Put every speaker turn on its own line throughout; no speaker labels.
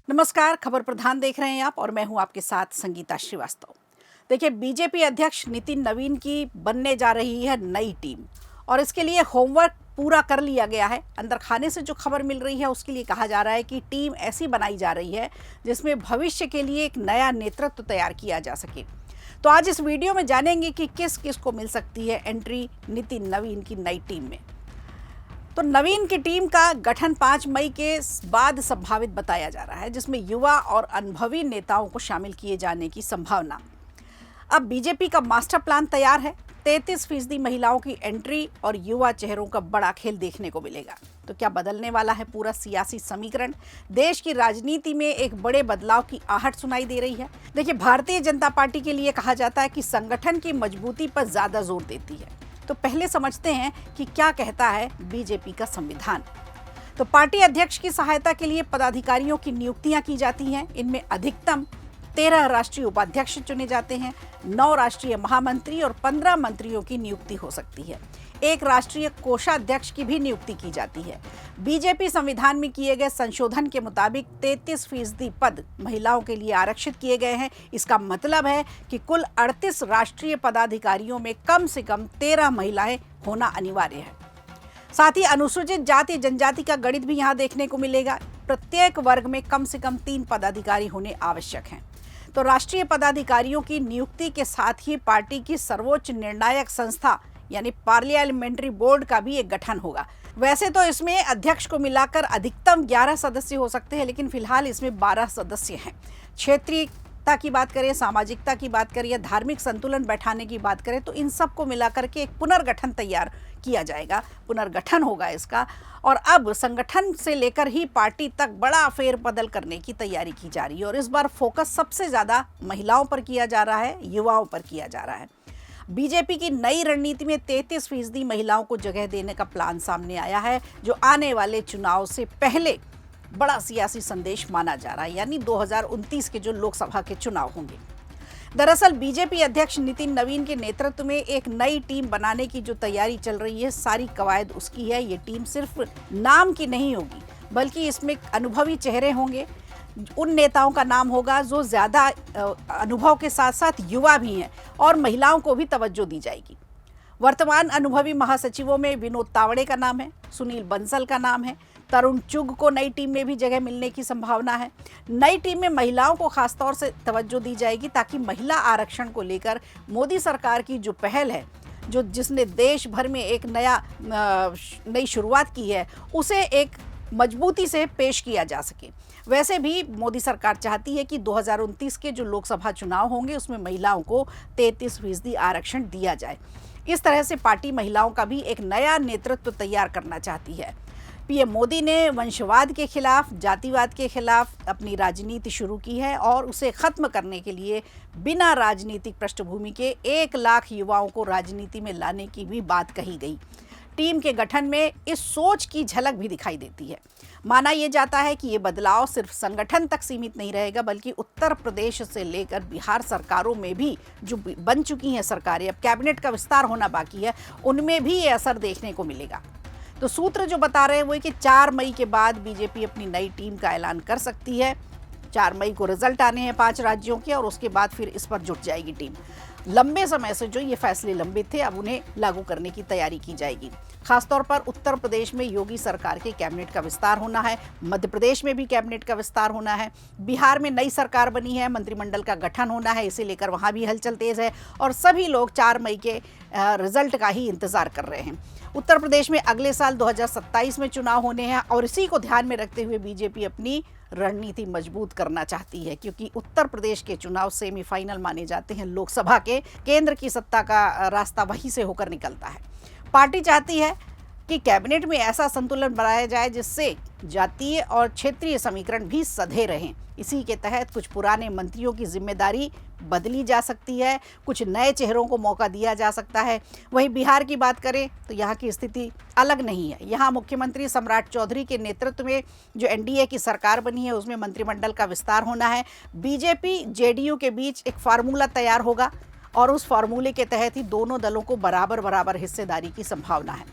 नमस्कार, खबर प्रधान देख रहे हैं आप और मैं हूं आपके साथ संगीता श्रीवास्तव। देखिए, बीजेपी अध्यक्ष नितिन नवीन की बनने जा रही है नई टीम और इसके लिए होमवर्क पूरा कर लिया गया है। अंदर खाने से जो खबर मिल रही है उसके लिए कहा जा रहा है कि टीम ऐसी बनाई जा रही है जिसमें भविष्य के लिए एक नया नेतृत्व तैयार किया जा सके। तो आज इस वीडियो में जानेंगे कि किस किस को मिल सकती है एंट्री नितिन नवीन की नई टीम में। तो नवीन की टीम का गठन 5 मई के बाद संभावित बताया जा रहा है, जिसमें युवा और अनुभवी नेताओं को शामिल किए जाने की संभावना। अब बीजेपी का मास्टर प्लान तैयार है। 33% महिलाओं की एंट्री और युवा चेहरों का बड़ा खेल देखने को मिलेगा। तो क्या बदलने वाला है पूरा सियासी समीकरण? देश की राजनीति में एक बड़े बदलाव की आहट सुनाई दे रही है। देखिए, भारतीय जनता पार्टी के लिए कहा जाता है कि संगठन की मजबूती पर ज्यादा जोर देती है। तो पहले समझते हैं कि क्या कहता है बीजेपी का संविधान। तो पार्टी अध्यक्ष की सहायता के लिए पदाधिकारियों की नियुक्तियां की जाती हैं। इनमें अधिकतम 13 राष्ट्रीय उपाध्यक्ष चुने जाते हैं, 9 राष्ट्रीय महामंत्री और 15 मंत्रियों की नियुक्ति हो सकती है। एक राष्ट्रीय कोषाध्यक्ष की भी नियुक्ति की जाती है। बीजेपी संविधान में किए गए संशोधन के मुताबिक 33% पद महिलाओं के लिए आरक्षित किए गए हैं। इसका मतलब है कि कुल 38 राष्ट्रीय पदाधिकारियों में कम से कम 13 महिलाएं होना अनिवार्य है। साथ ही अनुसूचित जाति जनजाति का गणित भी यहाँ देखने को मिलेगा। प्रत्येक वर्ग में कम से कम 3 पदाधिकारी होने आवश्यक हैं। तो राष्ट्रीय पदाधिकारियों की नियुक्ति के साथ ही पार्टी की सर्वोच्च निर्णायक संस्था यानी पार्लियामेंट्री बोर्ड का भी एक गठन होगा। वैसे तो इसमें अध्यक्ष को मिलाकर अधिकतम 11 सदस्य हो सकते हैं, लेकिन फिलहाल इसमें 12 सदस्य हैं। क्षेत्रीयता की बात करें, सामाजिकता की बात करें या धार्मिक संतुलन बैठाने की बात करें तो इन सब को मिलाकर के एक पुनर्गठन तैयार किया जाएगा, पुनर्गठन होगा इसका। और अब संगठन से लेकर ही पार्टी तक बड़ा फेरबदल करने की तैयारी की जा रही है और इस बार फोकस सबसे ज़्यादा महिलाओं पर किया जा रहा है, युवाओं पर किया जा रहा है। बीजेपी की नई रणनीति में 33% महिलाओं को जगह देने का प्लान सामने आया है, जो आने वाले चुनाव से पहले बड़ा सियासी संदेश माना जा रहा है, यानी 2029 के जो लोकसभा के चुनाव होंगे। दरअसल बीजेपी अध्यक्ष नितिन नवीन के नेतृत्व में एक नई टीम बनाने की जो तैयारी चल रही है, सारी कवायद उसकी है। ये टीम सिर्फ नाम की नहीं होगी, बल्कि इसमें अनुभवी चेहरे होंगे। उन नेताओं का नाम होगा जो ज़्यादा अनुभव के साथ साथ युवा भी हैं और महिलाओं को भी तवज्जो दी जाएगी। वर्तमान अनुभवी महासचिवों में विनोद तावड़े का नाम है, सुनील बंसल का नाम है, तरुण चुग को नई टीम में भी जगह मिलने की संभावना है। नई टीम में महिलाओं को खासतौर से तवज्जो दी जाएगी ताकि महिला आरक्षण को लेकर मोदी सरकार की जो पहल है, जिसने देश भर में एक नई शुरुआत की है, उसे एक मजबूती से पेश किया जा सके। वैसे भी मोदी सरकार चाहती है कि 2029 के जो लोकसभा चुनाव होंगे उसमें महिलाओं को 33% आरक्षण दिया जाए। इस तरह से पार्टी महिलाओं का भी एक नया नेतृत्व तैयार करना चाहती है। पीएम मोदी ने वंशवाद के खिलाफ, जातिवाद के खिलाफ अपनी राजनीति शुरू की है और उसे खत्म करने के लिए बिना राजनीतिक पृष्ठभूमि के 1 लाख युवाओं को राजनीति में लाने की भी बात कही गई। टीम के गठन में इस सोच की झलक भी दिखाई देती है। माना यह जाता है कि ये बदलाव सिर्फ संगठन तक सीमित नहीं रहेगा, बल्कि उत्तर प्रदेश से लेकर बिहार सरकारों में भी जो बन चुकी हैं सरकारें, अब कैबिनेट का विस्तार होना बाकी है, उनमें भी ये असर देखने को मिलेगा। तो सूत्र जो बता रहे हैं वो है कि 4 मई के बाद बीजेपी अपनी नई टीम का ऐलान कर सकती है। 4 मई को रिजल्ट आने हैं 5 राज्यों के और उसके बाद फिर इस पर जुट जाएगी टीम। लंबे समय से जो ये फैसले लंबित थे, अब उन्हें लागू करने की तैयारी की जाएगी। खासतौर पर उत्तर प्रदेश में योगी सरकार के कैबिनेट का विस्तार होना है, मध्य प्रदेश में भी कैबिनेट का विस्तार होना है, बिहार में नई सरकार बनी है, मंत्रिमंडल का गठन होना है, इसे लेकर वहाँ भी हलचल तेज है और सभी लोग 4 मई के रिजल्ट का ही इंतजार कर रहे हैं। उत्तर प्रदेश में अगले साल 2027 में चुनाव होने हैं और इसी को ध्यान में रखते हुए बीजेपी अपनी रणनीति मजबूत करना चाहती है, क्योंकि उत्तर प्रदेश के चुनाव सेमीफाइनल माने जाते हैं लोकसभा के। केंद्र की सत्ता का रास्ता वहीं से होकर निकलता है। पार्टी चाहती है कि कैबिनेट में ऐसा संतुलन बनाया जाए जिससे जातीय और क्षेत्रीय समीकरण भी सधे रहें। इसी के तहत कुछ पुराने मंत्रियों की जिम्मेदारी बदली जा सकती है, कुछ नए चेहरों को मौका दिया जा सकता है। वहीं बिहार की बात करें तो यहाँ की स्थिति अलग नहीं है। यहाँ मुख्यमंत्री सम्राट चौधरी के नेतृत्व में जो एनडीए की सरकार बनी है उसमें मंत्रिमंडल का विस्तार होना है। बीजेपी जेडीयू के बीच एक फार्मूला तैयार होगा और उस फार्मूले के तहत ही दोनों दलों को बराबर बराबर हिस्सेदारी की संभावना है।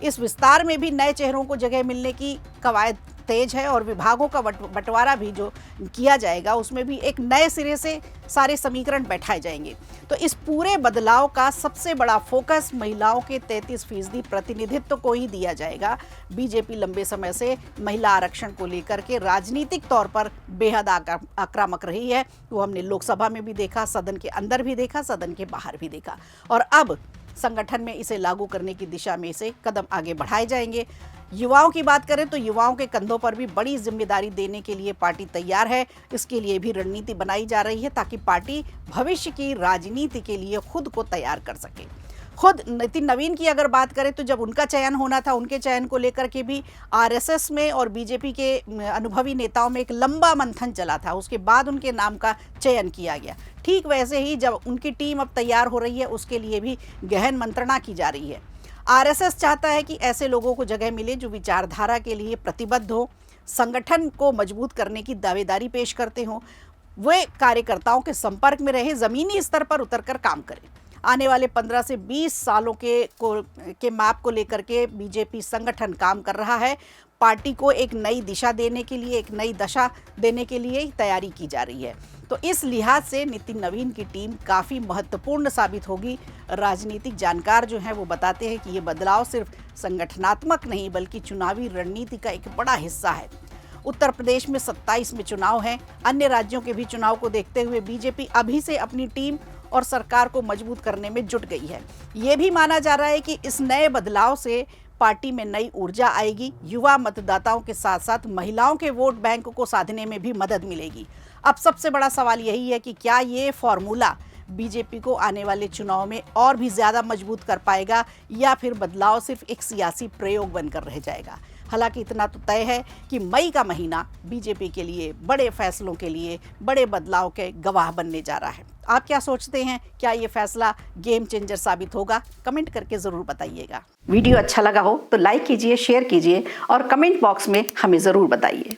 इस विस्तार में भी नए चेहरों को जगह मिलने की कवायद तेज है और विभागों का बंटवारा भी जो किया जाएगा उसमें भी एक नए सिरे से सारे समीकरण बैठाए जाएंगे। तो इस पूरे बदलाव का सबसे बड़ा फोकस महिलाओं के 33% प्रतिनिधित्व को ही दिया जाएगा। बीजेपी लंबे समय से महिला आरक्षण को लेकर के राजनीतिक तौर पर बेहद आक्रामक रही है। वो हमने लोकसभा में भी देखा, सदन के अंदर भी देखा, सदन के बाहर भी देखा, और अब संगठन में इसे लागू करने की दिशा में से कदम आगे बढ़ाए जाएंगे। युवाओं की बात करें तो युवाओं के कंधों पर भी बड़ी जिम्मेदारी देने के लिए पार्टी तैयार है। इसके लिए भी रणनीति बनाई जा रही है ताकि पार्टी भविष्य की राजनीति के लिए खुद को तैयार कर सके। खुद नितिन नवीन की अगर बात करें तो जब उनका चयन होना था, उनके चयन को लेकर के भी आरएसएस में और बीजेपी के अनुभवी नेताओं में एक लंबा मंथन चला था। उसके बाद उनके नाम का चयन किया गया। ठीक वैसे ही जब उनकी टीम अब तैयार हो रही है, उसके लिए भी गहन मंत्रणा की जा रही है। आरएसएस चाहता है कि ऐसे लोगों को जगह मिले जो विचारधारा के लिए प्रतिबद्ध हो, संगठन को मजबूत करने की दावेदारी पेश करते हों, वे कार्यकर्ताओं के संपर्क में रहे, ज़मीनी स्तर पर उतरकर काम करें। आने वाले 15 से 20 सालों के मैप को लेकर के बीजेपी संगठन काम कर रहा है। पार्टी को एक नई दिशा देने के लिए, एक नई दशा देने के लिए तैयारी की जा रही है। तो इस लिहाज से नितिन नवीन की टीम काफ़ी महत्वपूर्ण साबित होगी। राजनीतिक जानकार जो हैं वो बताते हैं कि ये बदलाव सिर्फ संगठनात्मक नहीं बल्कि चुनावी रणनीति का एक बड़ा हिस्सा है। उत्तर प्रदेश में 27 में चुनाव हैं। अन्य राज्यों के भी चुनाव को देखते हुए बीजेपी अभी से अपनी टीम और सरकार को मजबूत करने में जुट गई है। ये भी माना जा रहा है कि इस नए बदलाव से पार्टी में नई ऊर्जा आएगी। युवा मतदाताओं के साथ साथ महिलाओं के वोट बैंक को साधने में भी मदद मिलेगी। अब सबसे बड़ा सवाल यही है कि क्या ये फॉर्मूला बीजेपी को आने वाले चुनाव में और भी ज़्यादा मजबूत कर पाएगा या फिर बदलाव सिर्फ एक सियासी प्रयोग बनकर रह जाएगा। हालांकि इतना तो तय है कि मई का महीना बीजेपी के लिए बड़े फैसलों के लिए, बड़े बदलाव के गवाह बनने जा रहा है। आप क्या सोचते हैं? क्या ये फैसला गेम चेंजर साबित होगा? कमेंट करके ज़रूर बताइएगा। वीडियो अच्छा लगा हो तो लाइक कीजिए, शेयर कीजिए और कमेंट बॉक्स में हमें ज़रूर बताइए।